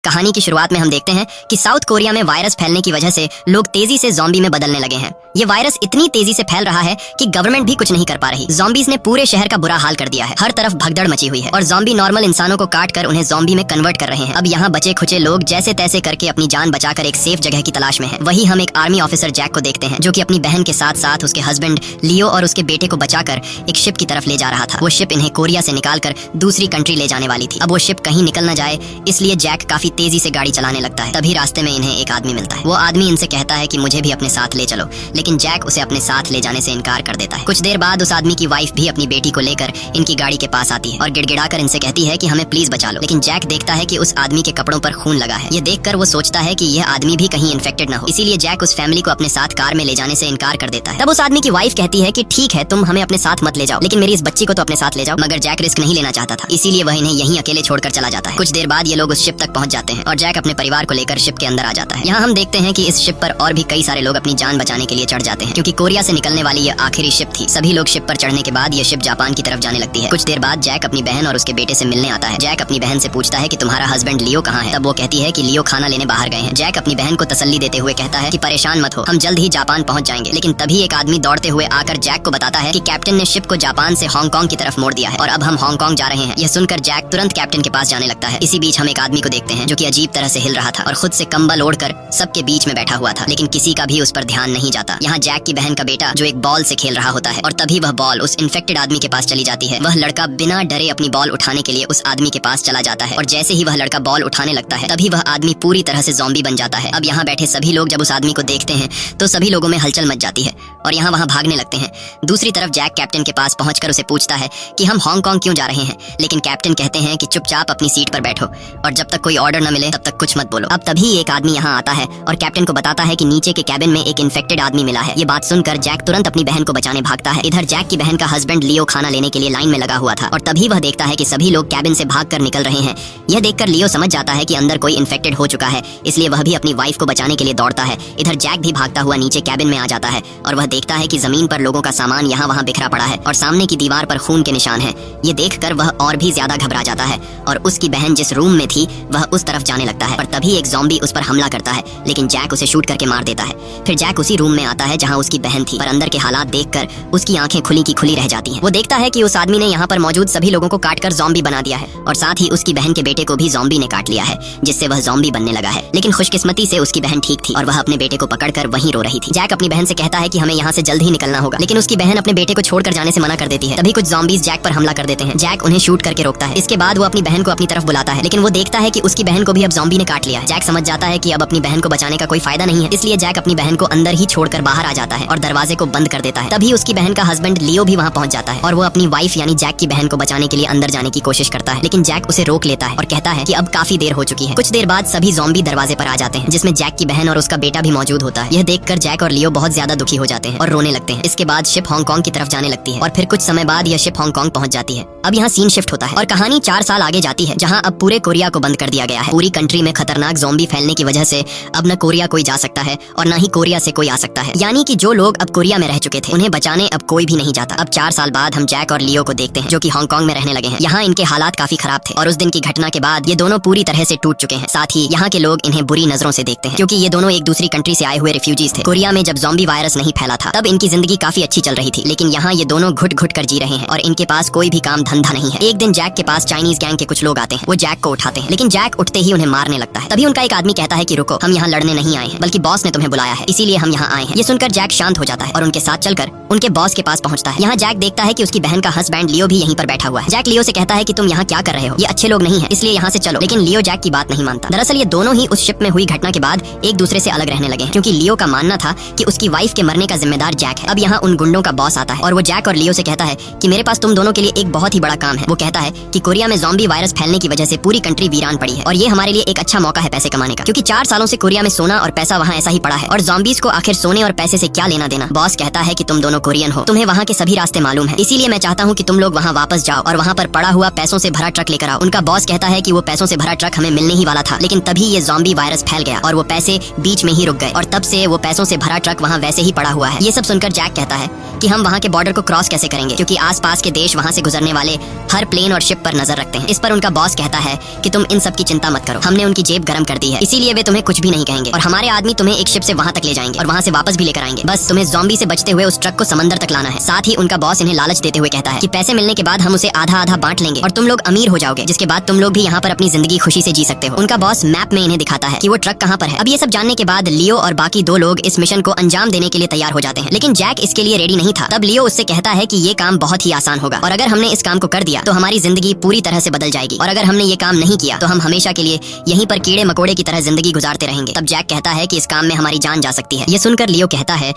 कहानी की शुरुआत में हम देखते हैं कि साउथ कोरिया में वायरस फैलने की वजह से लोग तेजी से ज़ॉम्बी में बदलने लगे हैं। ये वायरस इतनी तेजी से फैल रहा है कि गवर्नमेंट भी कुछ नहीं कर पा रही। ज़ॉम्बीज ने पूरे शहर का बुरा हाल कर दिया है। हर तरफ भगदड़ मची हुई है और ज़ॉम्बी नॉर्मल इंसानों को काट कर उन्हें ज़ॉम्बी में कन्वर्ट कर रहे हैं। अब यहाँ बचे खुचे लोग जैसे तैसे करके अपनी जान बचाकर एक सेफ जगह की तलाश में हैं। वही हम एक आर्मी ऑफिसर जैक को देखते हैं जो कि अपनी बहन के साथ साथ उसके हस्बैंड लियो और उसके बेटे को बचाकर एक शिप की तरफ ले जा रहा था। वो शिप इन्हें कोरिया से निकालकर दूसरी कंट्री ले जाने वाली थी। अब वो शिप कहीं निकल न जाए इसलिए जैक काफी तेजी से गाड़ी चलाने लगता है। तभी रास्ते में इन्हें एक आदमी मिलता है। वो आदमी इनसे कहता है कि मुझे भी अपने साथ ले चलो, लेकिन जैक उसे अपने साथ ले जाने से इनकार कर देता है। कुछ देर बाद उस आदमी की वाइफ भी अपनी बेटी को लेकर इनकी गाड़ी के पास आती है और गिड़गिड़ाकर इनसे कहती है कि हमें प्लीज बचा लो। लेकिन जैक देखता है कि उस आदमी के कपड़ों पर खून लगा है। ये देखकर वो सोचता है कि यह आदमी भी कहीं इन्फेक्टेड न हो, इसीलिए जैक उस फैमिली को अपने साथ कार में ले जाने से इनकार कर देता है। तब उस आदमी की वाइफ कहती है कि ठीक है, तुम हमें अपने साथ मत ले जाओ, लेकिन मेरी इस बच्ची को तो अपने साथ ले जाओ। मगर जैक रिस्क नहीं लेना चाहता था, इसीलिए वह इन्हें यहीं अकेले छोड़कर चला जाता है। कुछ देर बाद ये लोग उस शिप तक पहुंच जाते हैं और जैक अपने परिवार को लेकर शिप के अंदर आ जाता है। यहाँ हम देखते हैं कि इस शिप पर और भी कई सारे लोग अपनी जान बचाने के लिए चढ़ जाते हैं, क्योंकि कोरिया से निकलने वाली ये आखिरी शिप थी। सभी लोग शिप पर चढ़ने के बाद ये शिप जापान की तरफ जाने लगती है। कुछ देर बाद जैक अपनी बहन और उसके बेटे से मिलने आता है। जैक अपनी बहन से पूछता है कि तुम्हारा हस्बैंड लियो कहाँ है। तब वो कहती है कि लियो खाना लेने बाहर गए हैं। जैक अपनी बहन को तसल्ली देते हुए कहता है कि परेशान मत हो, हम जल्द ही जापान पहुंच जाएंगे। लेकिन तभी एक आदमी दौड़ते हुए आकर जैक को बताता है कि कैप्टन ने शिप को जापान से हांगकांग की तरफ मोड़ दिया है और अब हम हांगकांग जा रहे हैं। यह सुनकर जैक तुरंत कैप्टन के पास जाने लगता है। इसी बीच हम एक आदमी को देखते हैं जो कि अजीब तरह से हिल रहा था और खुद से कंबल ओढ़कर सबके बीच में बैठा हुआ था, लेकिन किसी का भी उस पर ध्यान नहीं जाता। यहाँ जैक की बहन का बेटा जो एक बॉल से खेल रहा होता है और तभी वह बॉल उस इन्फेक्टेड आदमी के पास चली जाती है। वह लड़का बिना डरे अपनी बॉल उठाने के लिए उस आदमी के पास चला जाता है और जैसे ही वह लड़का बॉल उठाने लगता है तभी वह आदमी पूरी तरह से ज़ॉम्बी बन जाता है। अब यहाँ बैठे सभी लोग जब उस आदमी को देखते हैं तो सभी लोगों में हलचल मच जाती है और यहाँ वहाँ भागने लगते हैं। दूसरी तरफ जैक कैप्टन के पास पहुंचकर उसे पूछता है कि हम हांगकांग क्यों जा रहे हैं, लेकिन कैप्टन कहते हैं कि चुपचाप अपनी सीट पर बैठो और जब तक कोई ऑर्डर न मिले तब तक कुछ मत बोलो। अब तभी एक आदमी यहाँ आता है और कैप्टन को बताता है कि नीचे के कैबिन में एक इन्फेक्टेड आदमी मिला है। ये बात सुनकर जैक तुरंत अपनी बहन को बचाने भागता है। इधर जैक की बहन का हस्बैंड लियो खाना लेने के लिए लाइन में लगा हुआ था और तभी वह देखता है कि सभी लोग कैबिन से भागकर निकल रहे हैं। यह देखकर लियो समझ जाता है कि अंदर कोई इन्फेक्टेड हो चुका है, इसलिए वह भी अपनी वाइफ को बचाने के लिए दौड़ता है। इधर जैक भी भागता हुआ नीचे कैबिन में आ जाता है और वह देखता है कि जमीन पर लोगों का सामान यहाँ वहाँ बिखरा पड़ा है और सामने की दीवार पर खून के निशान हैं। ये देखकर वह और भी ज्यादा घबरा जाता है और उसकी बहन जिस रूम में थी वह उस तरफ जाने लगता है और तभी एक ज़ॉम्बी उस पर हमला करता है, लेकिन जैक उसे शूट करके मार देता है। फिर जैक उसी रूम में आता है जहाँ उसकी बहन थी, पर अंदर के हालात देखकर उसकी आंखें खुली की खुली रह जाती हैं। वो देखता है कि उस आदमी ने यहाँ पर मौजूद सभी लोगों को काटकर ज़ॉम्बी बना दिया है और साथ ही उसकी बहन के बेटे को भी ज़ॉम्बी ने काट लिया है, जिससे वह ज़ॉम्बी बनने लगा है। लेकिन खुशकिस्मती से उसकी बहन ठीक थी और वह अपने बेटे को पकड़कर वहीं रो रही थी। जैक अपनी बहन से कहता है कि हमें यहाँ से जल्द ही निकलना होगा, लेकिन उसकी बहन अपने बेटे को छोड़कर जाने से मना कर देती है। तभी कुछ ज़ॉम्बीज जैक पर हमला कर देते हैं। जैक उन्हें शूट करके रोकता है। इसके बाद वो अपनी बहन को अपनी तरफ बुलाता है, लेकिन वो देखता है कि उसकी बहन को भी अब ज़ॉम्बी ने काट लिया है। जैक समझ जाता है कि अब अपनी बहन को बचाने का कोई फायदा नहीं है, इसलिए जैक अपनी बहन को अंदर ही छोड़कर बाहर आ जाता है और दरवाजे को बंद कर देता है। तभी उसकी बहन का हस्बैंड लियो भी वहाँ पहुँच जाता है और वो अपनी वाइफ यानी जैक की बहन को बचाने के लिए अंदर जाने की कोशिश करता है, लेकिन जैक उसे रोक लेता है और कहता है कि अब काफी देर हो चुकी है। कुछ देर बाद सभी ज़ॉम्बी दरवाजे पर आ जाते हैं, जिसमें जैक की बहन और उसका बेटा भी मौजूद होता है। यह देखकर जैक और लियो बहुत ज्यादा दुखी हो जाते हैं और रोने लगते हैं। इसके बाद शिप हांगकांग की तरफ जाने लगती है और फिर कुछ समय बाद यह शिप हांगकांग पहुंच जाती है। अब यहाँ सीन शिफ्ट होता है और कहानी 4 साल आगे जाती है, जहाँ अब पूरे कोरिया को बंद कर दिया गया है। पूरी कंट्री में खतरनाक ज़ॉम्बी फैलने की वजह से अब न कोरिया कोई जा सकता है और न ही कोरिया से कोई आ सकता है, यानी कि जो लोग अब कोरिया में रह चुके थे उन्हें बचाने अब कोई भी नहीं जाता। अब 4 साल बाद हम जैक और लियो को देखते हैं जो कि हांगकांग में रहने लगे हैं। यहाँ इनके हालात काफी खराब थे और उस दिन की घटना के बाद ये दोनों पूरी तरह से टूट चुके हैं। साथ ही यहाँ के लोग इन्हें बुरी नजरों से देखते हैं, क्योंकि ये दोनों एक दूसरी कंट्री से आए हुए रिफ्यूजीज थे। कोरिया में जब ज़ॉम्बी वायरस नहीं फैला था तब इनकी जिंदगी काफी अच्छी चल रही थी, लेकिन यहाँ ये दोनों घुट घुट कर जी रहे हैं और इनके पास कोई भी काम धंधा नहीं है। एक दिन जैक के पास चाइनीज गैंग के कुछ लोग आते हैं। वो जैक को उठाते हैं, लेकिन जैक उठते ही उन्हें मारने लगता है। तभी उनका एक आदमी कहता है कि रुको, हम यहाँ लड़ने नहीं आए हैं, बल्कि बॉस ने तुम्हें बुलाया है, इसीलिए हम यहाँ आए हैं। ये सुनकर जैक शांत हो जाता है और उनके साथ चलकर उनके बॉस के पास पहुंचता है। यहाँ जैक देखता है कि उसकी बहन का हस्बैंड लियो भी यहीं पर बैठा हुआ है। जैक लियो से कहता है कि तुम यहाँ क्या कर रहे हो, ये अच्छे लोग नहीं है, इसलिए यहाँ से चलो। लेकिन लियो जैक की बात नहीं मानता। दरअसल ये दोनों ही उस शिप में हुई घटना के बाद एक दूसरे से अलग रहने लगे, क्योंकि लियो का मानना था कि उसकी वाइफ के मरने का जिम्मेदार जैक है। अब यहाँ उन गुंडों का बॉस आता है और वो जैक और लियो से कहता है कि मेरे पास तुम दोनों के लिए एक बहुत ही बड़ा काम है। वो कहता है कि कोरिया में ज़ॉम्बी वायरस फैलने की वजह से पूरी कंट्री वीरान पड़ी है और ये हमारे लिए एक अच्छा मौका है पैसे कमाने का, क्योंकि 4 सालों से कोरिया में सोना और पैसा वहाँ ऐसा ही पड़ा है और ज़ॉम्बीज को आखिर सोने और पैसे से क्या लेना देना। बॉस कहता है कि तुम दोनों कोरियन हो, तुम्हें वहाँ के सभी रास्ते मालूम है, इसीलिए मैं चाहता हूँ कि तुम लोग वहाँ वापस जाओ और वहाँ पर पड़ा हुआ पैसों से भरा ट्रक लेकर आओ। उनका बॉस कहता है कि वो पैसों से भरा ट्रक हमें मिलने ही वाला था, लेकिन तभी ये ज़ॉम्बी वायरस फैल गया और वो पैसे बीच में ही रुक गए और तब से वो पैसों से भरा ट्रक वहाँ वैसे ही पड़ा हुआ है। है। ये सब सुनकर जैक कहता है कि हम वहाँ के बॉर्डर को क्रॉस कैसे करेंगे, क्योंकि आसपास के देश वहाँ से गुजरने वाले हर प्लेन और शिप पर नजर रखते हैं। इस पर उनका बॉस कहता है कि तुम इन सब की चिंता मत करो, हमने उनकी जेब गर्म कर दी है, इसीलिए वे तुम्हें कुछ भी नहीं कहेंगे और हमारे आदमी तुम्हें एक शिप से वहाँ तक ले जाएंगे और वहाँ से वापस भी लेकर आएंगे। बस तुम्हें ज़ॉम्बी से बचते हुए उस ट्रक को समंदर तक लाना है। साथ ही उनका बॉस इन्हें लालच देते हुए कहता है कि पैसे मिलने के बाद हम उसे आधा आधा बांट लेंगे और तुम लोग अमीर हो जाओगे, जिसके बाद तुम लोग भी यहाँ पर अपनी जिंदगी खुशी से जी सकते हो। उनका बॉस मैप में इन्हें दिखाता है कि वो ट्रक कहाँ पर है। अब ये सब जानने के बाद लियो और बाकी 2 लोग इस मिशन को अंजाम देने के लिए तैयार हो जाते हैं, लेकिन जैक इसके लिए रेडी नहीं था। तब लियो उससे कहता है कि ये काम बहुत ही आसान होगा और अगर हमने इस काम को कर दिया तो हमारी जिंदगी पूरी तरह से बदल जाएगी और अगर हमने ये काम नहीं किया तो हम हमेशा के लिए यहीं पर कीड़े मकोड़े की तरह जिंदगी गुजारते रहेंगे। तब जैक कहता है कि इस काम में हमारी जान जा सकती है। ये सुनकर लियो कहता है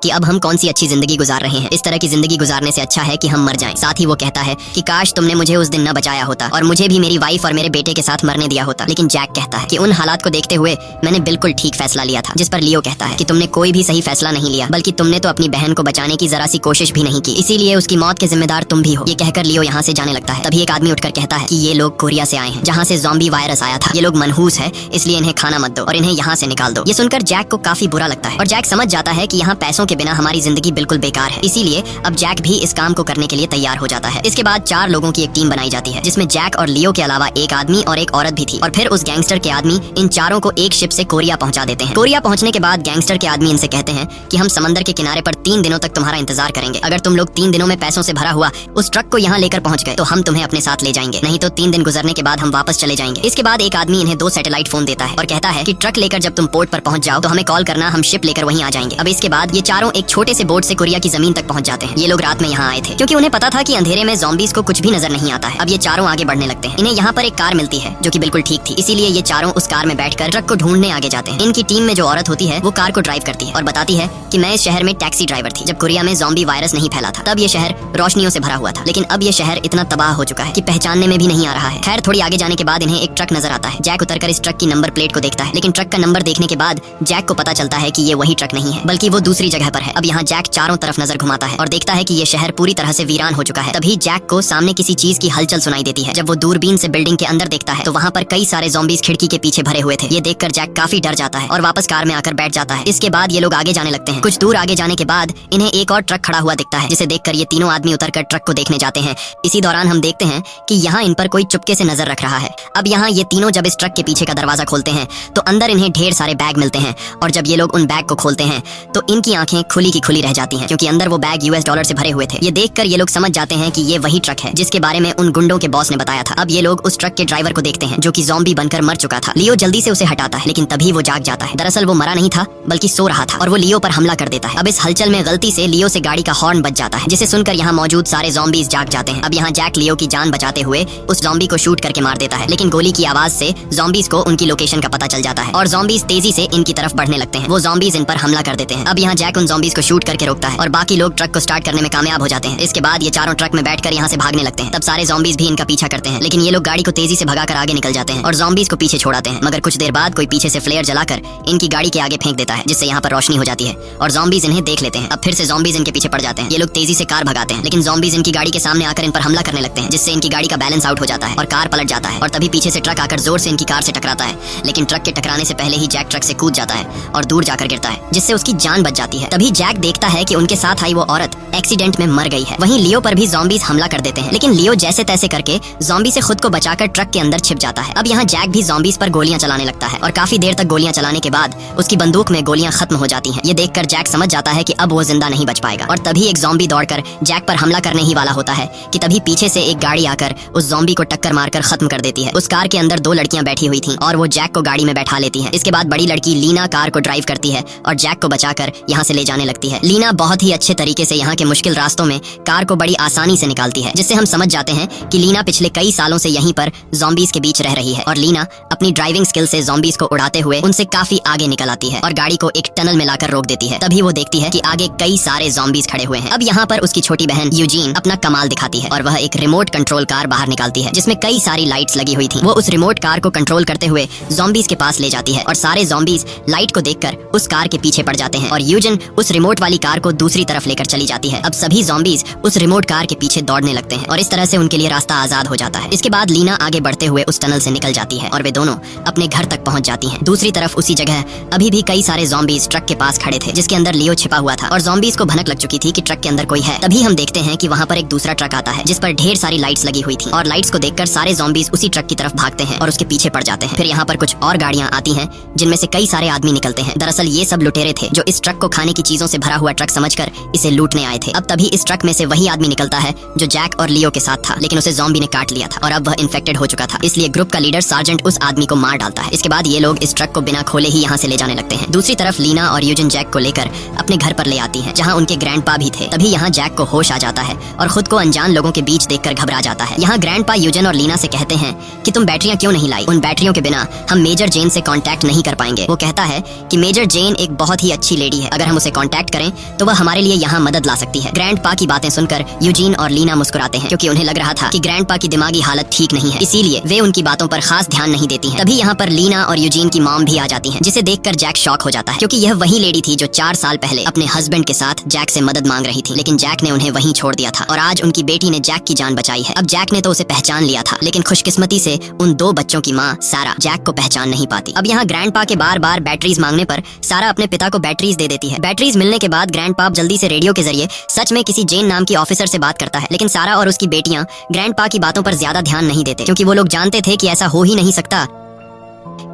कि अब हम कौन सी अच्छी जिंदगी गुजार रहे हैं, इस तरह की जिंदगी गुजारने से अच्छा है कि हम मर जाएं। साथ ही वो कहता है कि काश तुमने मुझे उस दिन न बचाया होता और मुझे भी मेरी वाइफ और मेरे बेटे के साथ मरने दिया होता। लेकिन जैक कहता है कि उन हालात को देखते हुए मैंने बिल्कुल ठीक फैसला लिया था। जिस पर लियो कहता है कि तुमने कोई भी सही फैसला नहीं लिया, बल्कि तुमने तो अपनी बहन को बचाने की जरा सी कोशिश भी नहीं की, इसीलिए उसकी मौत के जिम्मेदार तुम भी हो। ये कहकर लियो यहाँ से जाने लगता है। तभी एक आदमी उठकर कहता है कि ये लोग कोरिया से आए हैं, जहाँ से ज़ॉम्बी वायरस आया था। ये लोग मनहूस है, इसलिए इन्हें खाना मत दो और इन्हें यहाँ से निकाल दो। ये सुनकर जैक को काफी बुरा लगता है और जैक समझ जाता है कि यहाँ पैसों के बिना हमारी जिंदगी बिल्कुल बेकार है, इसीलिए अब जैक भी इस काम को करने के लिए तैयार हो जाता है। इसके बाद 4 लोगों की एक टीम बनाई जाती है, जिसमें जैक और लियो के अलावा एक आदमी और एक औरत भी थी और फिर उस गैंगस्टर के आदमी इन चारों को एक शिप से कोरिया पहुंचा देते हैं। कोरिया पहुंचने के बाद गैंगस्टर के आदमी इनसे कहते हैं कि हम समंदर के किनारे पर 3 दिनों तक तुम्हारा इंतजार करेंगे। अगर तुम लोग 3 दिनों में पैसों से भरा हुआ उस ट्रक को यहाँ लेकर पहुंच गए तो हम तुम्हें अपने साथ ले जाएंगे, नहीं तो 3 दिन गुजरने के बाद हम वापस चले जाएंगे। इसके बाद एक आदमी इन्हें 2 सैटेलाइट फोन देता है और कहता है कि ट्रक लेकर जब तुम पोर्ट पर पहुंच जाओ तो हमें कॉल करना, हम शिप लेकर वहीं आ जाएंगे। अब इसके बाद ये चारों एक छोटे से बोट से कोरिया की जमीन तक पहुंच जाते हैं। ये लोग रात में यहाँ आए थे क्योंकि उन्हें पता था कि अंधेरे में ज़ॉम्बीज़ को कुछ भी नजर नहीं आता है। अब ये चारों आगे बढ़ने लगते हैं। इन्हें यहाँ पर एक कार मिलती है जो कि बिल्कुल ठीक थी, इसीलिए ये चारों उस कार में बैठकर ट्रक को ढूंढने आगे जाते हैं। इनकी टीम में जो औरत होती है वो कार को ड्राइव करती है और बताती है कि मैं इस शहर में टैक्सी ड्राइवर थी जब कोरिया में ज़ॉम्बी वायरस नहीं फैला था। तब ये शहर रोशनियों से भरा हुआ था, लेकिन अब ये शहर इतना तबाह हो चुका है कि पहचानने में भी नहीं आ रहा है। खैर थोड़ी आगे जाने के बाद इन्हें एक ट्रक नजर आता है। जैक उतरकर इस ट्रक की नंबर प्लेट को देखता है, लेकिन ट्रक का नंबर देखने के बाद जैक को पता चलता है कि ये वही ट्रक नहीं है, बल्कि वो दूसरी जगह पर है। अब यहाँ जैक चारों तरफ नजर घुमाता है और देखता है कि ये शहर पूरी तरह से वीरान हो चुका है। तभी जैक को सामने किसी चीज की हलचल सुनाई देती है। जब वो दूरबीन से बिल्डिंग के अंदर देखता है तो वहाँ पर कई सारे ज़ॉम्बीज़ खिड़की के पीछे भरे हुए थे। ये देखकर जैक काफी डर जाता है और वापस कार में आकर बैठ जाता है। इसके बाद ये लोग आगे जाने लगते हैं। कुछ दूर आगे जाने के बाद इन्हें एक और ट्रक खड़ा हुआ दिखता है, जिसे देखकर ये तीनों आदमी उतरकर ट्रक को देखने जाते हैं। इसी दौरान हम देखते हैं कि यहाँ इन पर कोई चुपके से नजर रख रहा है। अब यहाँ ये तीनों जब इस ट्रक के पीछे का दरवाजा खोलते हैं तो अंदर इन्हें ढेर सारे बैग मिलते हैं और जब ये लोग उन बैग को खोलते हैं तो इनकी आंखें खुली की खुली रह जाती हैं, क्योंकि अंदर वो बैग US डॉलर से भरे हुए थे। ये देखकर ये लोग समझ जाते हैं कि ये वही ट्रक है जिसके बारे में उन गुंडों के बॉस ने बताया था। अब ये लोग उस ट्रक के ड्राइवर को देखते हैं जो कि ज़ॉम्बी बनकर मर चुका था। लियो जल्दी से उसे हटाता है, लेकिन तभी वो जाग जाता है। दरअसल वो मरा नहीं था बल्कि सो रहा था और वो लियो पर हमला कर देता है। अब इस हलचल में गलती से लियो से गाड़ी का हॉर्न बज जाता है, जिसे सुनकर यहाँ मौजूद सारे ज़ॉम्बीज़ जाग जाते हैं। अब यहाँ जैक लियो की जान बचाते हुए उस ज़ॉम्बी को शूट करके मार देता है, लेकिन गोली की आवाज से ज़ॉम्बीज़ को उनकी लोकेशन का पता चल जाता है और ज़ॉम्बीज़ तेजी से इनकी तरफ बढ़ने लगते हैं। वो ज़ॉम्बीज़ इन पर हमला कर देते हैं। अब यहाँ जैक उन ज़ॉम्बीज़ को शूट करके रोकता है और बाकी लोग ट्रक को स्टार्ट करने में कामयाब हो जाते हैं। इसके बाद ये चारों ट्रक में बैठकर यहाँ से भागने लगते हैं। तब सारे ज़ॉम्बीज़ भी इनका पीछा करते हैं, लेकिन ये लोग गाड़ी को तेजी से भगाकर आगे निकल जाते हैं और ज़ॉम्बीज़ को पीछे छोड़ाते हैं। मगर कुछ देर बाद कोई पीछे से फ्लेयर जलाकर इनकी गाड़ी के आगे फेंक देता है, जिससे यहाँ पर रोशनी हो जाती है और ज़ॉम्बीज़ इन्हें देख लेते हैं। अब फिर से ज़ॉम्बीज़ इनके पीछे पड़ जाते हैं। ये लोग तेजी से कार भगाते हैं, लेकिन ज़ॉम्बीज़ इनकी गाड़ी के सामने आकर इन पर हमला करने लगते हैं, जिससे इनकी गाड़ी का बैलेंस आउट हो जाता है और कार पलट जाता है। और तभी पीछे से ट्रक आकर जोर से इनकी कार से टकराता है, लेकिन ट्रक के टकराने से पहले ही जैक ट्रक से कूद जाता है और दूर जाकर गिरता है, जिससे उसकी जान बच जाती है। तभी जैक देखता है कि उनके साथ आई वो औरत एक्सीडेंट में मर गई है। वहीं लियो पर भी ज़ॉम्बीज़ हमला कर देते हैं, लेकिन लियो जैसे तैसे करके ज़ॉम्बी से खुद को बचाकर ट्रक के अंदर छिप जाता है। अब यहाँ जैक भी ज़ॉम्बीज़ पर गोलियां चलाने लगता है और काफी देर तक गोलियां चलाने के बाद उसकी बंदूक में गोलियां खत्म हो जाती हैं। ये देखकर जैक समझ जाता है कि अब वो जिंदा नहीं बच पाएगा और तभी एक ज़ॉम्बी दौड़कर जैक पर हमला करने ही वाला होता है कि तभी पीछे से एक गाड़ी आकर उस ज़ॉम्बी को टक्कर मारकर खत्म कर देती है। उस कार के अंदर 2 लड़कियां बैठी हुई थीं और वो जैक को गाड़ी में बैठा लेती हैं। इसके बाद बड़ी लड़की लीना कार को ड्राइव करती है और जैक को बचाकर यहाँ से ले जाने लगती है। लीना बहुत ही अच्छे तरीके से यहाँ के मुश्किल रास्तों में कार को बड़ी आसानी से निकालती है, जिससे हम समझ जाते हैं कि लीना पिछले कई सालों से यहीं पर ज़ॉम्बीज़ के बीच रह रही है और लीना अपनी ड्राइविंग स्किल से ज़ॉम्बीज़ को उड़ाते हुए उनसे काफी आगे निकल आती है और गाड़ी को एक टनल में लाकर रोक देती है। तभी वो देखती है कि आगे कई सारे ज़ॉम्बीज़ खड़े हुए हैं। अब यहाँ पर उसकी छोटी बहन यूजीन अपना कमाल दिखाती है और वह एक रिमोट कंट्रोल कार बाहर निकालती है, जिसमें कई सारी लाइट्स लगी हुई थी। वो उस रिमोट कार को कंट्रोल करते हुए ज़ॉम्बीज़ के पास ले जाती है और सारे ज़ॉम्बीज़ लाइट को देखकर उस कार के पीछे पड़ जाते हैं और यूजीन यूजिन उस रिमोट वाली कार को दूसरी तरफ लेकर चली जाती है। अब सभी ज़ॉम्बीज उस रिमोट कार के पीछे दौड़ने लगते हैं और इस तरह से उनके लिए रास्ता आजाद हो जाता है। इसके बाद लीना आगे बढ़ते हुए उस टनल से निकल जाती है और वे दोनों अपने घर तक पहुंच जाती हैं। दूसरी तरफ उसी जगह अभी भी कई सारे ज़ॉम्बीज ट्रक के पास खड़े थे जिसके अंदर लियो छिपा हुआ था और ज़ॉम्बीज को भनक लग चुकी थी कि ट्रक के अंदर कोई है। तभी हम देखते हैं कि वहाँ पर एक दूसरा ट्रक आता है जिस पर ढेर सारी लाइट्स लगी हुई थी और लाइट्स को देखकर सारे ज़ॉम्बीज उसी ट्रक की तरफ भागते हैं और उसके पीछे पड़ जाते हैं। फिर यहाँ पर कुछ और गाड़ियाँ आती हैं जिनमें से कई सारे आदमी निकलते हैं। दरअसल ये सब लुटेरे थे जो इस ट्रक को खाने की चीजों से भरा हुआ ट्रक समझकर इसे लूटने आए थे। अब तभी इस ट्रक में से वही आदमी निकलता है जो जैक और लियो के साथ था, लेकिन उसे ज़ॉम्बी ने काट लिया था और अब वह इन्फेक्टेड हो चुका था। इसलिए ग्रुप का लीडर सार्जेंट उस आदमी को मार डालता है। इसके बाद ये लोग इस ट्रक को बिना खोले ही यहाँ से ले जाने लगते हैं। दूसरी तरफ लीना और यूजिन जैक को लेकर अपने घर पर ले आती है जहाँ उनके ग्रैंडपा भी थे। तभी यहाँ जैक को होश आ जाता है और खुद को अनजान लोगों के बीच देखकर घबरा जाता है। यहाँ ग्रैंडपा यूजिन और लीना से कहते हैं कि तुम बैटरियां क्यों नहीं लाई? उन बैटरियों के बिना हम मेजर जेन से कांटेक्ट नहीं कर पाएंगे। वो कहता है कि मेजर जेन एक बहुत ही अच्छी लेडी है, अगर हम उसे कांटेक्ट करें तो वह हमारे लिए यहाँ मदद ला सकती है। ग्रैंडपा की बातें सुनकर यूजीन और लीना मुस्कुराते हैं क्योंकि उन्हें लग रहा था कि ग्रैंडपा की दिमागी हालत ठीक नहीं है, इसीलिए वे उनकी बातों पर खास ध्यान नहीं देती हैं। तभी यहाँ पर लीना और यूजीन की मॉम भी आ जाती हैं जिसे देखकर जैक शॉक हो जाता है क्योंकि यह वही लेडी थी जो 4 साल पहले अपने हस्बैंड के साथ जैक से मदद मांग रही थी, लेकिन जैक ने उन्हें वहीं छोड़ दिया था और आज उनकी बेटी ने जैक की जान बचाई है। अब जैक ने तो उसे पहचान लिया था, लेकिन खुशकिस्मती से उन 2 बच्चों की माँ सारा जैक को पहचान नहीं पाती। अब यहाँ ग्रैंडपा के बार बार बैटरीज मांगने पर सारा अपने पिता को बैटरीज दे देती है। बैटरीज मिलने के बाद ग्रैंडपा जल्दी से रेडियो के जरिए सच में किसी जेन नाम की ऑफिसर से बात करता है, लेकिन सारा और उसकी बेटियां ग्रैंडपा की बातों पर ज्यादा ध्यान नहीं देते क्योंकि वो लोग जानते थे कि ऐसा हो ही नहीं सकता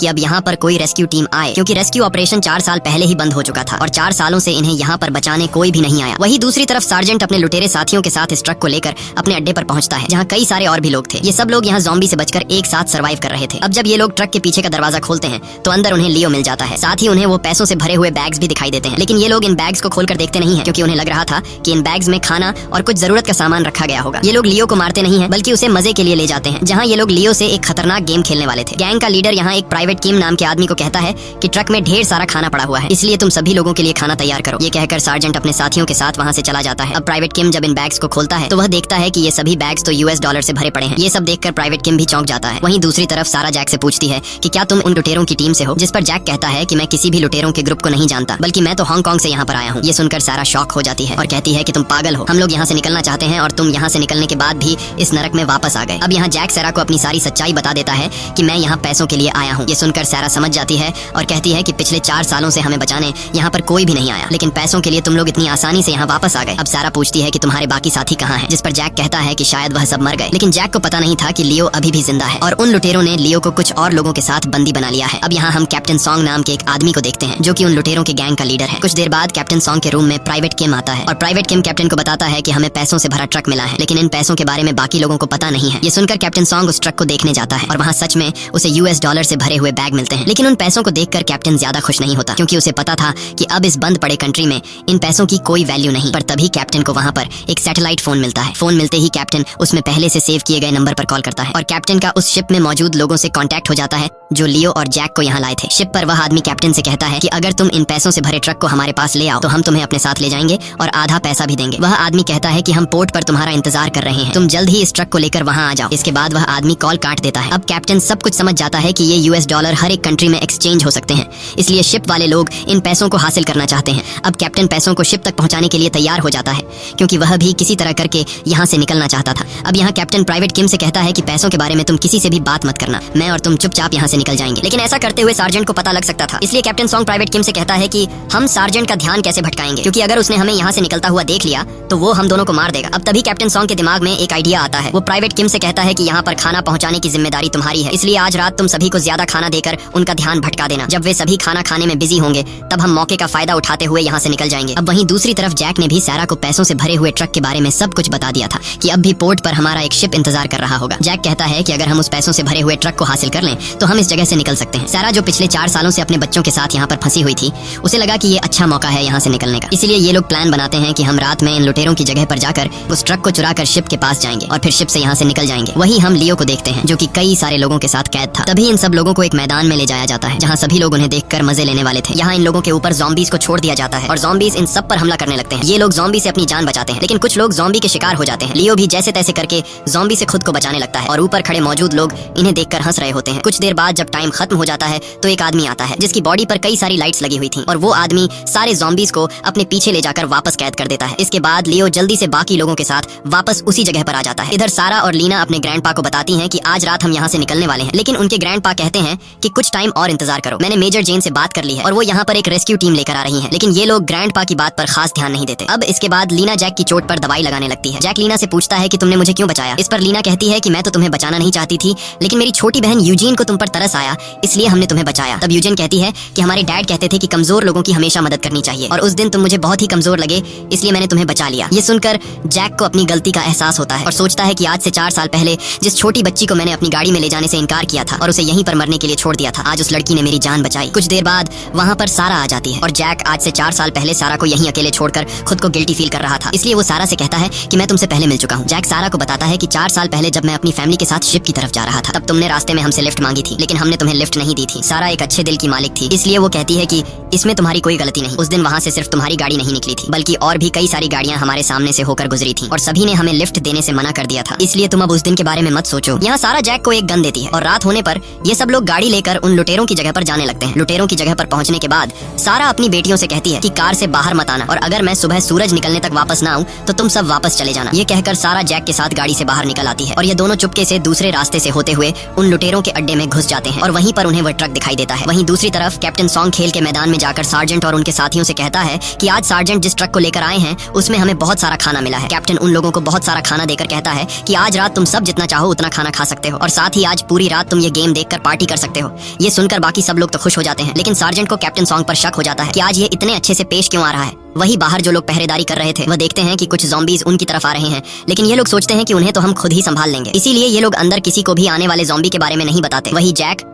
कि अब यहाँ पर कोई रेस्क्यू टीम आए, क्योंकि रेस्क्यू ऑपरेशन 4 साल पहले ही बंद हो चुका था और 4 सालों से इन्हें यहाँ पर बचाने कोई भी नहीं आया। वही दूसरी तरफ सार्जेंट अपने लुटेरे साथियों के साथ इस ट्रक को लेकर अपने अड्डे पर पहुंचता है जहाँ कई सारे और भी लोग थे। ये सब लोग यहाँ ज़ॉम्बी से बचकर एक साथ सर्वाइव कर रहे थे। अब जब ये लोग ट्रक के पीछे का दरवाजा खोलते हैं तो अंदर उन्हें लियो मिल जाता है, साथ ही उन्हें वो पैसों से भरे हुए बैग्स भी दिखाई देते हैं, लेकिन ये लोग इन बैग्स को खोलकर देखते नहीं है क्योंकि उन्हें लग रहा था कि इन बैग्स में खाना और कुछ जरूरत का सामान रखा गया होगा। ये लोग लियो को मारते नहीं है बल्कि उसे मजे के लिए ले जाते हैं जहाँ ये लोग लियो से एक खतरनाक गेम खेलने वाले थे। गैंग का लीडर यहाँ एक प्राइवेट किम नाम के आदमी को कहता है कि ट्रक में ढेर सारा खाना पड़ा हुआ है, इसलिए तुम सभी लोगों के लिए खाना तैयार करो। ये कहकर सार्जेंट अपने साथियों के साथ वहाँ से चला जाता है। अब प्राइवेट किम जब इन बैग्स को खोलता है तो वह देखता है कि ये सभी बैग्स तो US डॉलर से भरे पड़े हैं। ये सब देखकर प्राइवेट किम भी चौंक जाता है। वहीं दूसरी तरफ सारा जैक से पूछती है कि क्या तुम उन लुटेरों की टीम से हो, जिस पर जैक कहता है कि मैं किसी भी लुटेरों के ग्रुप को नहीं जानता, बल्कि मैं तो हांगकांग से यहाँ पर आया हूँ। ये सुनकर सारा शॉक हो जाती है और कहती है कि तुम पागल हो, हम लोग यहाँ से निकलना चाहते हैं और तुम यहाँ से निकलने के बाद भी इस नरक में वापस आ गए। अब यहाँ जैक सारा को अपनी सारी सच्चाई बता देता है कि मैं यहाँ पैसों के लिए आया हूँ। ये सुनकर सारा समझ जाती है और कहती है कि पिछले 4 सालों से हमें बचाने यहाँ पर कोई भी नहीं आया, लेकिन पैसों के लिए तुम लोग इतनी आसानी से यहाँ वापस आ गए। अब सारा पूछती है कि तुम्हारे बाकी साथी कहाँ हैं, जिस पर जैक कहता है कि शायद वह सब मर गए, लेकिन जैक को पता नहीं था कि लियो अभी भी जिंदा है और उन लुटेरों ने लियो को कुछ और लोगों के साथ बंदी बना लिया है। अब यहाँ हम कैप्टन सॉन्ग नाम के एक आदमी को देखते हैं जो कि उन लुटेरों के गैंग का लीडर है। कुछ देर बाद कैप्टन सॉन्ग के रूम में प्राइवेट किम आता है और प्राइवेट किम कैप्टन को बताता है कि हमें पैसों से भरा ट्रक मिला है, लेकिन इन पैसों के बारे में बाकी लोगों को पता नहीं है। ये सुनकर कैप्टन सॉन्ग उस ट्रक को देखने जाता है और वहाँ सच में उसे US डॉलर से भरे हुए बैग मिलते हैं, लेकिन उन पैसों को देखकर कैप्टन ज्यादा खुश नहीं होता क्योंकि उसे पता था कि अब इस बंद पड़े कंट्री में इन पैसों की कोई वैल्यू नहीं। पर तभी कैप्टन को वहाँ पर एक सैटेलाइट फोन मिलता है। फोन मिलते ही कैप्टन उसमें पहले से सेव किए गए नंबर पर कॉल करता है और कैप्टन का उस शिप में मौजूद लोगों से कांटेक्ट हो जाता है जो लियो और जैक को यहाँ लाए थे। शिप पर वह आदमी कैप्टन से कहता है कि अगर तुम इन पैसों से भरे ट्रक को हमारे पास ले आओ तो हम तुम्हें अपने साथ ले जाएंगे और आधा पैसा भी देंगे। वह आदमी कहता है कि हम पोर्ट पर तुम्हारा इंतजार कर रहे हैं, तुम जल्द ही इस ट्रक को लेकर वहाँ आ जाओ। इसके बाद वह आदमी कॉल काट देता है। अब कैप्टन सब कुछ समझ जाता है कि ये US डॉलर हर एक कंट्री में एक्सचेंज हो सकते हैं, इसलिए शिप वाले लोग इन पैसों को हासिल करना चाहते हैं। अब कैप्टन पैसों को शिप तक पहुंचाने के लिए तैयार हो जाता है क्योंकि वह भी किसी तरह करके यहाँ से निकलना चाहता था। अब यहाँ कैप्टन प्राइवेट किम से कहता है कि पैसों के बारे में तुम किसी से भी बात मत करना, मैं और तुम चुपचाप यहाँ से निकल जाएंगे। लेकिन ऐसा करते हुए सार्जेंट को पता लग सकता था, इसलिए कैप्टन सॉन्ग प्राइवेट किम से कहता है कि हम सार्जेंट का ध्यान कैसे भटकाएंगे, क्योंकि अगर उसने हमें यहाँ से निकलता हुआ देख लिया तो वो हम दोनों को मार देगा। अब तभी कैप्टन सॉन्ग के दिमाग में एक आइडिया आता है। वो प्राइवेट किम से कहता है कि यहाँ पर खाना पहुँचाने की जिम्मेदारी तुम्हारी है, इसलिए आज रात तुम सभी को ज्यादा खाना देकर उनका ध्यान भटका देना। जब वे सभी खाना खाने में बिजी होंगे तब हम मौके का फायदा उठाते हुए यहाँ से निकल जाएंगे। अब वहीं दूसरी तरफ जैक ने भी सारा को पैसों से भरे हुए ट्रक के बारे में सब कुछ बता दिया था कि अब भी पोर्ट पर हमारा एक शिप इंतजार कर रहा होगा। जैक कहता है कि अगर हम उस पैसों से भरे हुए ट्रक को हासिल कर लें तो हम इस जगह से निकल सकते हैं। सारा जो पिछले 4 सालों से अपने बच्चों के साथ यहाँ पर फंसी हुई थी, उसे लगा कि ये अच्छा मौका है यहाँ से निकलने का, इसलिए ये लोग प्लान बनाते हैं कि हम रात में इन लुटेरों की जगह पर जाकर उस ट्रक को चुराकर शिप के पास जाएंगे और फिर शिप से यहाँ से निकल जाएंगे। वही हम लियो को देखते हैं जो कि कई सारे लोगों के साथ कैद था। तभी इन सब लोगों को एक मैदान में ले जाया जाता है जहाँ सभी लोग उन्हें देखकर मजे लेने वाले थे। यहाँ इन लोगों के ऊपर ज़ॉम्बीज़ को छोड़ दिया जाता है और ज़ॉम्बीज़ इन सब पर हमला करने लगते हैं। ये लोग ज़ॉम्बी से अपनी जान बचाते हैं, लेकिन कुछ लोग ज़ॉम्बी के शिकार हो जाते हैं। लियो भी जैसे तैसे करके ज़ॉम्बी से खुद को बचाने लगता है और ऊपर खड़े मौजूद लोग इन्हें देखकर हंस रहे होते हैं। कुछ देर बाद जब टाइम खत्म हो जाता है तो एक आदमी आता है जिसकी बॉडी पर कई सारी लाइट्स लगी हुई थी और वो आदमी सारे ज़ॉम्बीज़ को अपने पीछे ले जाकर वापस कैद कर देता है। इसके बाद लियो जल्दी से बाकी लोगों के साथ वापस उसी जगह पर आ जाता है। इधर सारा और लीना अपने ग्रैंडपा को बताती हैं कि आज रात हम यहाँ से निकलने वाले हैं, लेकिन उनके ग्रैंडपा कहते हैं कि कुछ टाइम और इंतजार करो, मैंने मेजर जेन से बात कर ली है और वो यहाँ पर एक रेस्क्यू टीम लेकर आ रही है। लेकिन ये लोग ग्रैंडपा की बात पर खास ध्यान नहीं देते। अब इसके बाद लीना जैक की चोट पर दवाई लगाने लगती है। जैक लीना से पूछता है कि तुमने मुझे क्यों बचाया। इस पर लीना कहती है कि मैं तो तुम्हें बचाना नहीं चाहती थी, लेकिन मेरी छोटी बहन यूजीन को तुम पर तरस आया, इसलिए हमने तुम्हें बचाया। तब यूजीन कहती है कि हमारे डैड कहते थे कि कमजोर लोगों की हमेशा मदद करनी चाहिए और उस दिन तुम मुझे बहुत ही कमजोर लगे, इसलिए मैंने तुम्हें बचा लिया। ये सुनकर जैक को अपनी गलती का एहसास होता है और सोचता है कि आज से 4 साल पहले जिस छोटी बच्ची को मैंने अपनी गाड़ी में ले जाने से इनकार किया था और उसे यहीं पर मरने के लिए छोड़ दिया था, आज उस लड़की ने मेरी जान बचाई। कुछ देर बाद वहाँ पर सारा आ जाती है और जैक आज से 4 साल पहले सारा को यहीं अकेले छोड़कर खुद को गिल्टी फील कर रहा था, इसलिए वो सारा से कहता है कि मैं तुमसे पहले मिल चुका हूँ। जैक सारा को बताता है कि 4 साल पहले जब मैं अपनी फैमिली के साथ शिप की तरफ जा रहा था तब तुमने रास्ते में हमसे लिफ्ट मांगी थी, लेकिन हमने तुम्हें लिफ्ट नहीं दी थी। सारा एक अच्छे दिल की मालिक थी, इसलिए वो कहती है कि इसमें तुम्हारी कोई गलती नहीं। उस दिन वहाँ से सिर्फ तुम्हारी गाड़ी नहीं निकली थी, बल्कि और भी कई सारी गाड़ियाँ हमारे सामने से होकर गुजरी थी और सभी ने हमें लिफ्ट देने से मना कर दिया था, इसलिए तुम अब उस दिन के बारे में मत सोचो। यहाँ सारा जैक को एक गन देती है और रात होने पर ये सब लोग गाड़ी लेकर उन लुटेरों की जगह पर जाने लगते हैं। लुटेरों की जगह पर पहुंचने के बाद सारा अपनी बेटियों से कहती है कि कार से बाहर मत आना और अगर मैं सुबह सूरज निकलने तक वापस ना आऊं तो तुम सब वापस चले जाना। ये कहकर सारा जैक के साथ गाड़ी से बाहर निकल आती है और ये दोनों चुपके से दूसरे रास्ते से होते हुए उन लुटेरों के अड्डे में घुस जाते हैं और वहीं पर उन्हें वह ट्रक दिखाई देता है। वहीं दूसरी तरफ कैप्टन सॉन्ग खेल के मैदान में जाकर सार्जेंट और उनके साथियों से कहता है कि आज सार्जेंट जिस ट्रक को लेकर आए हैं उसमें हमें बहुत सारा खाना मिला है। कैप्टन उन लोगों को बहुत सारा खाना देकर कहता है कि आज रात तुम सब जितना चाहो उतना खाना खा सकते हो और साथ ही आज पूरी रात तुम ये गेम देखकर पार्टी कर सकते हो। ये सुनकर बाकी सब लोग तो खुश हो जाते हैं, लेकिन सार्जेंट को कैप्टन सॉन्ग पर शक हो जाता है कि आज ये इतने अच्छे से पेश क्यों आ रहा है। वही बाहर जो लोग पहरेदारी कर रहे थे वह देखते हैं कि कुछ ज़ॉम्बीज़ उनकी तरफ आ रहे हैं, लेकिन ये लोग सोचते हैं कि उन्हें तो हम खुद ही संभाल लेंगे, इसीलिए ये लोग अंदर किसी को भी आने वाले ज़ॉम्बी के बारे में नहीं बताते। वही जैक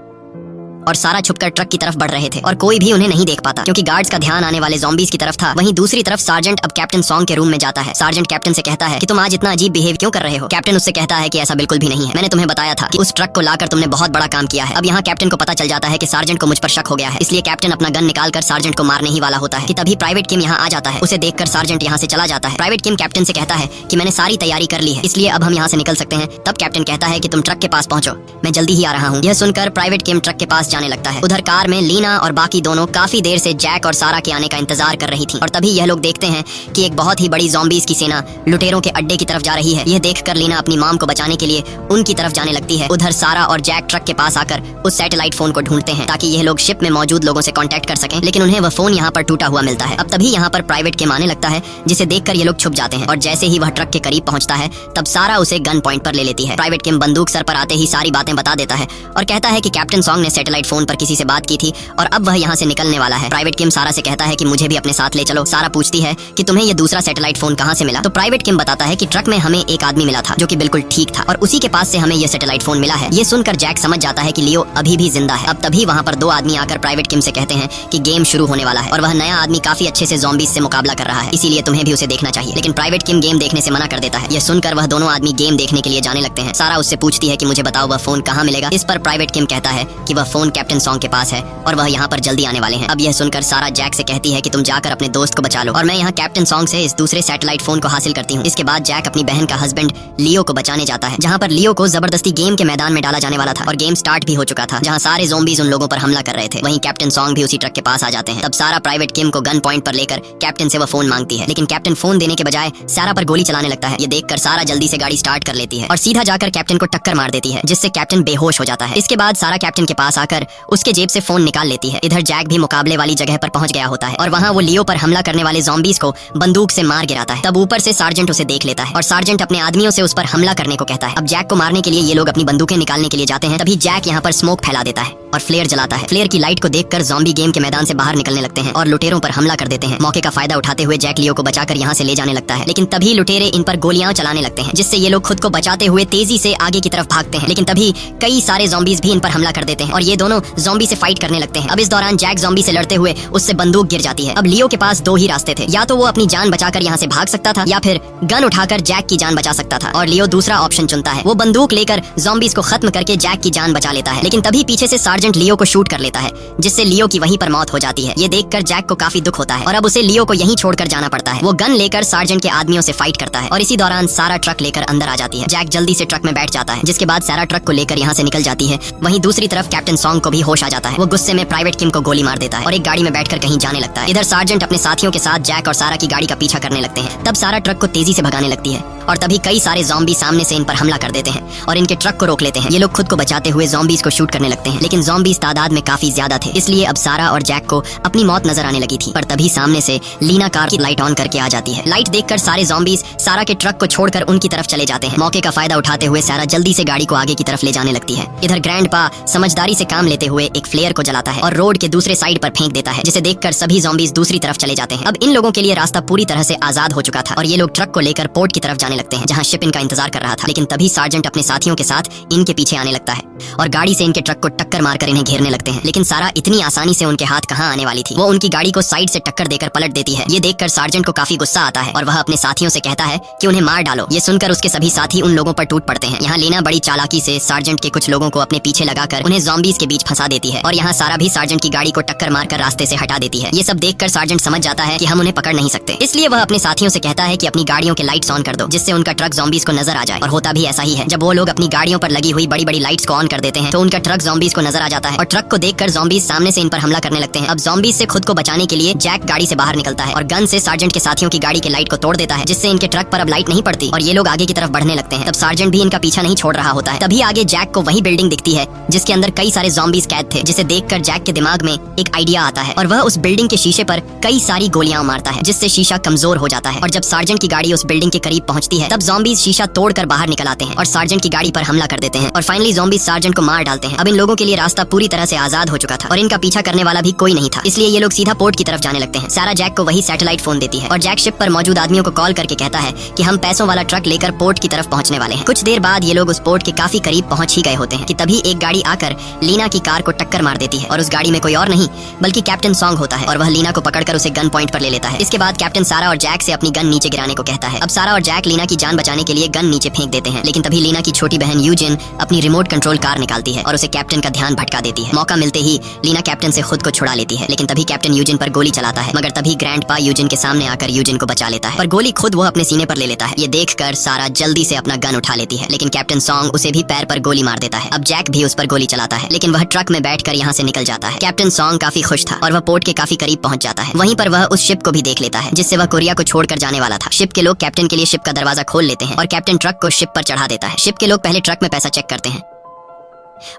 और सारा छुपकर ट्रक की तरफ बढ़ रहे थे और कोई भी उन्हें नहीं देख पाता क्योंकि गार्ड्स का ध्यान आने वाले ज़ॉम्बीज़ की तरफ था। वहीं दूसरी तरफ सार्जेंट अब कैप्टन सॉन्ग के रूम में जाता है। सार्जेंट कैप्टन से कहता है कि तुम आज इतना अजीब बिहेव क्यों कर रहे हो। कैप्टन उससे कहता है कि ऐसा बिल्कुल भी नहीं है, मैंने तुम्हें बताया था कि उस ट्रक को लाकर तुमने बहुत बड़ा काम किया है। अब यहाँ कैप्टन को पता चल जाता है कि सार्जेंट को मुझ पर शक हो गया है, इसलिए कैप्टन अपना गन निकालकर सार्जेंट को मारने ही वाला होता है कि तभी प्राइवेट किम यहाँ आ जाता है। उसे देखकर सार्जेंट यहाँ से चला जाता है। प्राइवेट किम कैप्टन से कहता है कि मैंने सारी तैयारी कर ली है, इसलिए अब हम यहाँ से निकल सकते हैं। तब कैप्टन कहता है कि तुम ट्रक के पास पहुंचो, मैं जल्दी ही आ रहा हूँ। यह सुनकर प्राइवेट किम ट्रक के पास जाने लगता है। उधर कार में लीना और बाकी दोनों काफी देर से जैक और सारा के आने का इंतजार कर रही थी और तभी यह लोग देखते हैं कि एक बहुत ही बड़ी ज़ॉम्बीज़ की सेना लुटेरों के अड्डे की तरफ जा रही है। यह देखकर लीना अपनी माम को बचाने के लिए उनकी तरफ जाने लगती है। उधर सारा और जैक ट्रक के पास आकर उस सैटेलाइट फोन को ढूंढते हैं ताकि यह लोग शिप में मौजूद लोगों से कांटेक्ट कर सकें, लेकिन उन्हें वह फोन यहाँ पर टूटा हुआ मिलता है। अब तभी यहाँ पर प्राइवेट किम आने लगता है जिसे देखकर ये लोग छुप जाते हैं और जैसे ही वह ट्रक के करीब पहुंचता है तब सारा उसे गन पॉइंट पर ले लेती है। प्राइवेट किम बंदूक सर पर आते ही सारी बातें बता देता है और कहता है कि कैप्टन सॉन्ग ने सैटेलाइट फोन पर किसी से बात की थी और अब वह यहाँ से निकलने वाला है। प्राइवेट किम सारा से कहता है कि मुझे भी अपने साथ ले चलो। सारा पूछती है कि तुम्हें ये दूसरा सैटेलाइट फोन कहाँ से मिला। तो प्राइवेट किम बताता है कि ट्रक में हमें एक आदमी मिला था जो कि बिल्कुल ठीक था और उसी के पास से हमें ये सैटेलाइट फोन मिला है। ये सुनकर जैक समझ जाता है कि लियो अभी भी जिंदा है। अब तभी वहाँ पर 2 आदमी आकर प्राइवेट किम से कहते हैं कि गेम शुरू होने वाला है और वह नया आदमी काफी अच्छे से ज़ॉम्बीज़ से मुकाबला कर रहा है, इसीलिए तुम्हें भी उसे देखना चाहिए। लेकिन प्राइवेट किम गेम देखने से मना कर देता है। यह सुनकर वह दोनों आदमी गेम देखने के लिए जाने लगते हैं। सारा उससे पूछती है कि मुझे बताओ वह फोन कहाँ मिलेगा। इस पर प्राइवेट किम कहता है कि वह फोन कैप्टन सॉन्ग के पास है और वह यहाँ पर जल्दी आने वाले हैं। अब यह सुनकर सारा जैक से कहती है कि तुम जाकर अपने दोस्त को बचा लो और मैं यहाँ कैप्टन सॉन्ग से इस दूसरे सैटेलाइट फोन को हासिल करती हूँ। इसके बाद जैक अपनी बहन का हस्बैंड लियो को बचाने जाता है, जहाँ पर लियो को जबरदस्ती गेम के मैदान में डाला जाने वाला था और गेम स्टार्ट भी हो चुका था, जहाँ सारे ज़ॉम्बीज़ उन लोगों पर हमला कर रहे थे। वहीं कैप्टन सॉन्ग भी उसी ट्रक के पास आ जाते हैं। तब सारा प्राइवेट किम को गन पॉइंट पर लेकर कैप्टन से वह फोन मांगती है, लेकिन कैप्टन फोन देने के बजाय सारा पर गोली चलाने लगता है। ये देखकर सारा जल्दी से गाड़ी स्टार्ट कर लेती है और सीधा जाकर कैप्टन को टक्कर मार देती है, जिससे कैप्टन बेहोश हो जाता है। इसके बाद सारा कैप्टन के पास आकर उसके जेब से फोन निकाल लेती है। इधर जैक भी मुकाबले वाली जगह पर पहुंच गया होता है और वहाँ वो लियो पर हमला करने वाले ज़ॉम्बीज़ को बंदूक से मार गिराता है। तब ऊपर से सार्जेंट उसे देख लेता है और सार्जेंट अपने आदमियों से उस पर हमला करने को कहता है। अब जैक को मारने के लिए ये लोग अपनी बंदूकें निकालने के लिए जाते हैं। तभी जैक यहाँ पर स्मोक फैला देता है और फ्लेयर जलाता है। फ्लेयर की लाइट को देखकर ज़ॉम्बी गेम के मैदान से बाहर निकलने लगते हैं और लुटेरों पर हमला कर देते हैं। मौके का फायदा उठाते हुए जैक लियो को बचाकर यहाँ से ले जाने लगता है, लेकिन तभी लुटेरे इन पर गोलियां चलाने लगते हैं, जिससे ये लोग खुद को बचाते हुए तेजी से आगे की तरफ भागते हैं। लेकिन तभी कई सारे ज़ॉम्बीज़ भी इन पर हमला कर देते हैं और ये दोनों दोनों ज़ॉम्बी से फाइट करने लगते हैं। अब इस दौरान जैक ज़ॉम्बी से लड़ते हुए उससे बंदूक गिर जाती है। अब लियो के पास दो ही रास्ते थे, या तो वो अपनी जान बचाकर यहाँ से भाग सकता था या फिर गन उठाकर जैक की जान बचा सकता था। और लियो दूसरा ऑप्शन चुनता है। वो बंदूक लेकर ज़ॉम्बीज को खत्म करके जैक की जान बचा लेता है। लेकिन तभी पीछे से सार्जेंट लियो को शूट कर लेता है, जिससे लियो की वहीं पर मौत हो जाती है। ये देखकर जैक को काफी दुख होता है और अब उसे लियो को यहीं छोड़कर जाना पड़ता है। वो गन लेकर सार्जेंट के आदमियों से फाइट करता है और इसी दौरान सारा ट्रक लेकर अंदर आ जाती है। जैक जल्दी से ट्रक में बैठ जाता है, जिसके बाद सारा ट्रक को लेकर यहाँ से निकल जाती है। वहीं दूसरी तरफ कैप्टन सॉन्ग को भी होश आ जाता है। वो गुस्से में प्राइवेट किम को गोली मार देता है और एक गाड़ी में बैठकर कहीं जाने लगता है। इधर सार्जेंट अपने साथियों के साथ जैक और सारा की गाड़ी का पीछा करने लगते हैं। तब सारा ट्रक को तेजी से भगाने लगती है और तभी कई सारे ज़ॉम्बी सामने से इन पर हमला कर देते हैं और इनके ट्रक को रोक लेते हैं। ये लोग खुद को बचाते हुए ज़ॉम्बीज को शूट करने लगते हैं, लेकिन ज़ॉम्बीज तादाद में काफी ज्यादा थे, इसलिए अब सारा और जैक को अपनी मौत नजर आने लगी थी। पर तभी सामने से लीना कार की लाइट ऑन करके आ जाती है। लाइट देखकर सारे ज़ॉम्बीज सारा के ट्रक को छोड़कर उनकी तरफ चले जाते हैं। मौके का फायदा उठाते हुए सारा जल्दी से गाड़ी को आगे की तरफ ले जाने लगती है। इधर ग्रैंडपा समझदारी से काम लेते हुए एक फ्लेयर को जलाता है और रोड के दूसरे साइड पर फेंक देता है, जिसे देखकर सभी ज़ॉम्बीज दूसरी तरफ चले जाते हैं। अब इन लोगों के लिए रास्ता पूरी तरह से आजाद हो चुका था और ये लोग ट्रक को लेकर पोर्ट की तरफ जाने लगते हैं, जहाँ शिप इनका इंतजार कर रहा था। लेकिन तभी सार्जेंट अपने साथियों के साथ इनके पीछे आने लगता है और गाड़ी से इनके ट्रक को टक्कर मारकर इन्हें घेरने लगते हैं। लेकिन सारा इतनी आसानी से उनके हाथ कहाँ आने वाली थी। वो उनकी गाड़ी को साइड से टक्कर देकर पलट देती है। ये देखकर सार्जेंट को काफी गुस्सा आता है और वह अपने साथियों से कहता है कि उन्हें मार डालो। ये सुनकर उसके सभी साथी उन लोगों पर टूट पड़ते हैं। यहाँ लीना बड़ी चालाकी से सार्जेंट के कुछ लोगों को अपने पीछे लगाकर उन्हें ज़ॉम्बीज के बीच फंसा देती है और यहाँ सारा भी सार्जेंट की गाड़ी को टक्कर मारकर रास्ते से हटा देती है। ये सब देखकर सार्जेंट समझ जाता है कि हम उन्हें पकड़ नहीं सकते, इसलिए वह अपने साथियों से कहता है कि अपनी गाड़ियों के लाइट्स ऑन कर दो, जिससे उनका ट्रक ज़ॉम्बीज को नजर आ जाए। और होता भी ऐसा ही है। जब वो लोग अपनी गाड़ियों पर लगी हुई बड़ी बड़ी लाइट्स को ऑन कर देते हैं तो उनका ट्रक ज़ॉम्बीज को नजर आ जाता है और ट्रक को देखकर ज़ॉम्बीज सामने से इन पर हमला करने लगते हैं। अब ज़ॉम्बीज से खुद को बचाने के लिए जैक गाड़ी से बाहर निकलता है और गन से सार्जेंट के साथियों की गाड़ी के लाइट को तोड़ देता है, जिससे इनके ट्रक पर अब लाइट नहीं पड़ती और ये लोग आगे की तरफ बढ़ने लगते हैं। तब सार्जेंट भी इनका पीछा नहीं छोड़ रहा होता है। तभी आगे जैक को वही बिल्डिंग दिखती है जिसके अंदर कई सारे ज़ॉम्बीज कैद थे, जिसे देखकर जैक के दिमाग में एक आइडिया आता है और वह उस बिल्डिंग के शीशे पर कई सारी गोलियां मारता है, जिससे शीशा कमजोर हो जाता है। और जब सार्जेंट की गाड़ी उस बिल्डिंग के करीब पहुंचती है तब ज़ॉम्बीज शीशा तोड़कर बाहर निकल आते हैं और सार्जेंट की गाड़ी पर हमला कर देते हैं और फाइनली ज़ॉम्बीज सार्जेंट को मार डालते हैं। अब इन लोगों के लिए रास्ता पूरी तरह से आजाद हो चुका था और इनका पीछा करने वाला भी कोई नहीं था, इसलिए ये लोग सीधा पोर्ट की तरफ जाने लगते हैं। सारा जैक को वही सैटेलाइट फोन देती है और जैक शिप पर मौजूद आदमियों को कॉल करके कहता है कि हम पैसों वाला ट्रक लेकर पोर्ट की तरफ पहुंचने वाले हैं। कुछ देर बाद ये लोग उस पोर्ट के काफी करीब पहुंच ही गए होते हैं कि तभी एक गाड़ी आकर लीना की कार को टक्कर मार देती है और उस गाड़ी में कोई और नहीं बल्कि कैप्टन सॉन्ग होता है और वह लीना को पकड़कर उसे गन पॉइंट पर ले लेता है। इसके बाद कैप्टन सारा और जैक से अपनी गन नीचे गिराने को कहता है। अब सारा और जैक लीना की जान बचाने के लिए गन नीचे फेंक देते हैं, लेकिन तभी लीना की छोटी बहन यूजिन अपनी रिमोट कंट्रोल कार निकालती है और उसे कैप्टन का ध्यान भटका देती है। मौका मिलते ही लीना कैप्टन से खुद को छुड़ा लेती है, लेकिन तभी कैप्टन यूजिन पर गोली चलाता है, मगर तभी ग्रैंडपा यूजिन के सामने आकर यूजिन को बचा लेता है और गोली खुद वो अपने सीने पर ले लेता है। ये देखकर सारा जल्दी से अपना गन उठा लेती है, लेकिन कैप्टन सॉन्ग उसे भी पैर पर गोली मार देता है। अब जैक भी उस पर गोली चलाता है, लेकिन वह ट्रक में बैठकर यहाँ से निकल जाता है। कैप्टन सॉन्ग काफी खुश था और वह पोर्ट के काफी करीब पहुंच जाता है। वहीं पर वह उस शिप को भी देख लेता है जिससे वह कोरिया को छोड़कर जाने वाला था। शिप के लोग कैप्टन के लिए शिप का दरवाजा खोल लेते हैं और कैप्टन ट्रक को शिप पर चढ़ा देता है। शिप के लोग पहले ट्रक में पैसा चेक करते हैं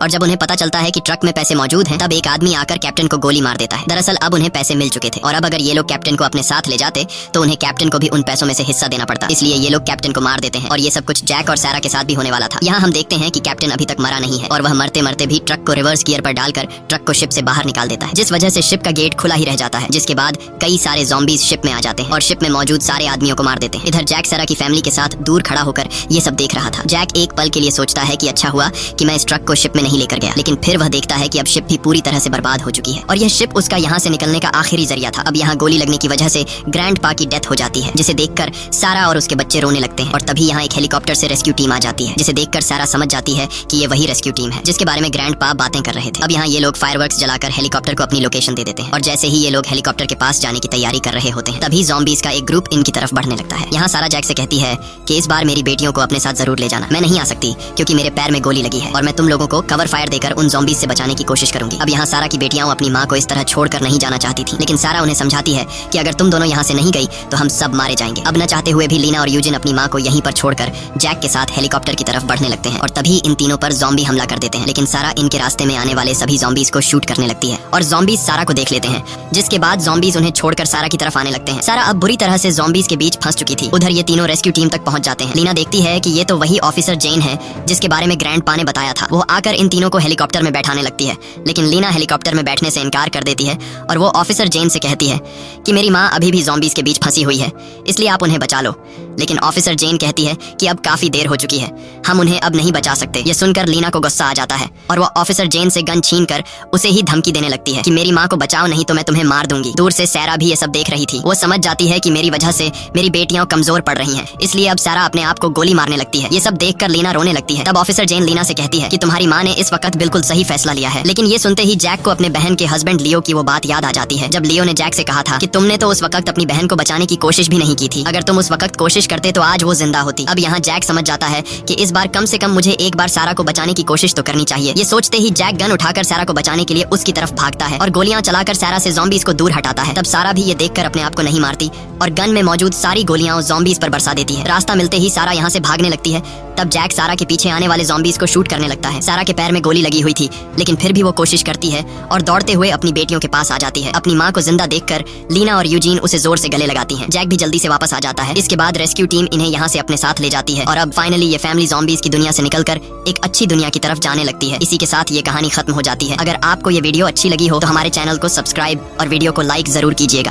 और जब उन्हें पता चलता है कि ट्रक में पैसे मौजूद हैं, तब एक आदमी आकर कैप्टन को गोली मार देता है। दरअसल अब उन्हें पैसे मिल चुके थे और अब अगर ये लोग कैप्टन को अपने साथ ले जाते तो उन्हें कैप्टन को भी उन पैसों में से हिस्सा देना पड़ता, इसलिए ये लोग कैप्टन को मार देते हैं और ये सब कुछ जैक और सारा के साथ भी होने वाला था। यहाँ हम देखते हैं कि कैप्टन अभी तक मरा नहीं है और वह मरते मरते भी ट्रक को रिवर्स गियर पर डालकर ट्रक को शिप से बाहर निकाल देता है, जिस वजह से शिप का गेट खुला ही रह जाता है। जिसके बाद कई सारे ज़ॉम्बीज शिप में आ जाते हैं और शिप में मौजूद सारे आदमियों को मार देते हैं। इधर जैक सारा की फैमिली के साथ दूर खड़ा होकर ये सब देख रहा था। जैक एक पल के लिए सोचता है कि अच्छा हुआ कि मैं इस ट्रक को शिप में नहीं लेकर गया, लेकिन फिर वह देखता है कि अब शिप भी पूरी तरह से बर्बाद हो चुकी है और यह शिप उसका यहाँ से निकलने का आखिरी जरिया था। अब यहाँ गोली लगने की वजह से ग्रैंडपा की डेथ हो जाती है, जिसे देखकर सारा और उसके बच्चे रोने लगते हैं और तभी यहाँ एक हेलीकॉप्टर से रेस्क्यू टीम आ जाती है, जिसे देखकर सारा समझ जाती है कि ये वही रेस्क्यू टीम है जिसके बारे में ग्रैंडपा बातें कर रहे थे। अब यहाँ ये लोग फायरवर्क्स जलाकर हेलीकॉप्टर को अपनी लोकेशन दे देते हैं और जैसे ही ये लोग हेलीकॉप्टर के पास जाने की तैयारी कर रहे होते हैं तभी ज़ॉम्बीज का एक ग्रुप इनकी तरफ बढ़ने लगता है। यहाँ सारा जैक से कहती है कि इस बार मेरी बेटियों को अपने साथ जरूर ले जाना। मैं नहीं आ सकती क्योंकि मेरे पैर में गोली लगी है और मैं तुम लोगों को कवर फायर देकर उन ज़ॉम्बीज से बचाने की कोशिश करूंगी। अब यहाँ सारा की बेटियां अपनी माँ को इस तरह छोड़कर नहीं जाना चाहती थी, लेकिन सारा उन्हें समझाती है कि अगर तुम दोनों यहाँ से नहीं गई तो हम सब मारे जाएंगे। अब न चाहते हुए भी लीना और यूजिन अपनी माँ को यहीं पर छोड़कर जैक के साथ हेलीकॉप्टर की तरफ बढ़ने लगते हैं और तभी इन तीनों पर ज़ॉम्बी हमला कर देते हैं, लेकिन सारा इनके रास्ते में आने वाले सभी ज़ॉम्बीज को शूट करने लगती है और ज़ॉम्बीज सारा को देख लेते हैं, जिसके बाद ज़ॉम्बीज उन्हें छोड़कर सारा की तरफ आने लगते हैं। सारा अब बुरी तरह से ज़ॉम्बीज के बीच फंस चुकी थी। उधर ये तीनों रेस्क्यू टीम तक पहुंच जाते हैं। लीना देखती है कि ये तो वही ऑफिसर जेन है जिसके बारे में ग्रैंडपा ने बताया था। वो आकर देखकर इन तीनों को हेलीकॉप्टर में बैठाने लगती है, लेकिन लीना हेलीकॉप्टर में बैठने से इनकार कर देती है और वो ऑफिसर जेन से कहती है कि मेरी माँ अभी भी ज़ॉम्बीज के बीच फंसी हुई है, इसलिए आप उन्हें बचा लो। लेकिन ऑफिसर जेन कहती है कि अब काफी देर हो चुकी है, हम उन्हें अब नहीं बचा सकते। ये सुनकर लीना को गुस्सा आ जाता है और वो ऑफिसर जेन से गन छीन कर उसे ही धमकी देने लगती है कि मेरी माँ को बचाओ, नहीं तो मैं तुम्हें मार दूंगी। दूर से सारा भी ये सब देख रही थी। वो समझ जाती है कि मेरी वजह से मेरी बेटियां कमजोर पड़ रही हैं, इसलिए अब सारा अपने आप को गोली मारने लगती है। ये सब देखकर लीना रोने लगती है। तब ऑफिसर जेन लीना से कहती है कि तुम्हारी माँ ने इस वक्त बिल्कुल सही फैसला लिया है। लेकिन ये सुनते ही जैक को अपने बहन के हस्बैंड लियो की वो बात याद आ जाती है, जब लियो ने जैक से कहा था कि तुमने तो उस वक्त अपनी बहन को बचाने की कोशिश भी नहीं की थी, अगर तुम उस वक्त कोशिश करते तो आज वो जिंदा होती। अब यहाँ जैक समझ जाता है कि इस बार कम से कम मुझे एक बार सारा को बचाने की कोशिश तो करनी चाहिए। ये सोचते ही जैक गन उठाकर सारा को बचाने के लिए उसकी तरफ भागता है और गोलियां चलाकर सारा से ज़ॉम्बीज को दूर हटाता है। तब सारा भी ये देखकर अपने आप को नहीं मारती और गन में मौजूद सारी गोलियां उस ज़ॉम्बीज पर बरसा देती है। रास्ता मिलते ही सारा यहाँ से भागने लगती है। तब जैक सारा के पीछे आने वाले ज़ॉम्बीज को शूट करने लगता है। सारा के पैर में गोली लगी हुई थी, लेकिन फिर भी वो कोशिश करती है और दौड़ते हुए अपनी बेटियों के पास आ जाती है। अपनी माँ को जिंदा देखकर लीना और यूजीन उसे जोर से गले लगाती हैं। जैक भी जल्दी से वापस आ जाता है। इसके बाद रेस्क्यू टीम इन्हें यहाँ से अपने साथ ले जाती है और अब फाइनली ये फैमिली ज़ॉम्बीज की दुनिया से निकलकर एक अच्छी दुनिया की तरफ जाने लगती है। इसी के साथ ये कहानी खत्म हो जाती है। अगर आपको ये वीडियो अच्छी लगी हो तो हमारे चैनल को सब्सक्राइब और वीडियो को लाइक जरूर कीजिएगा।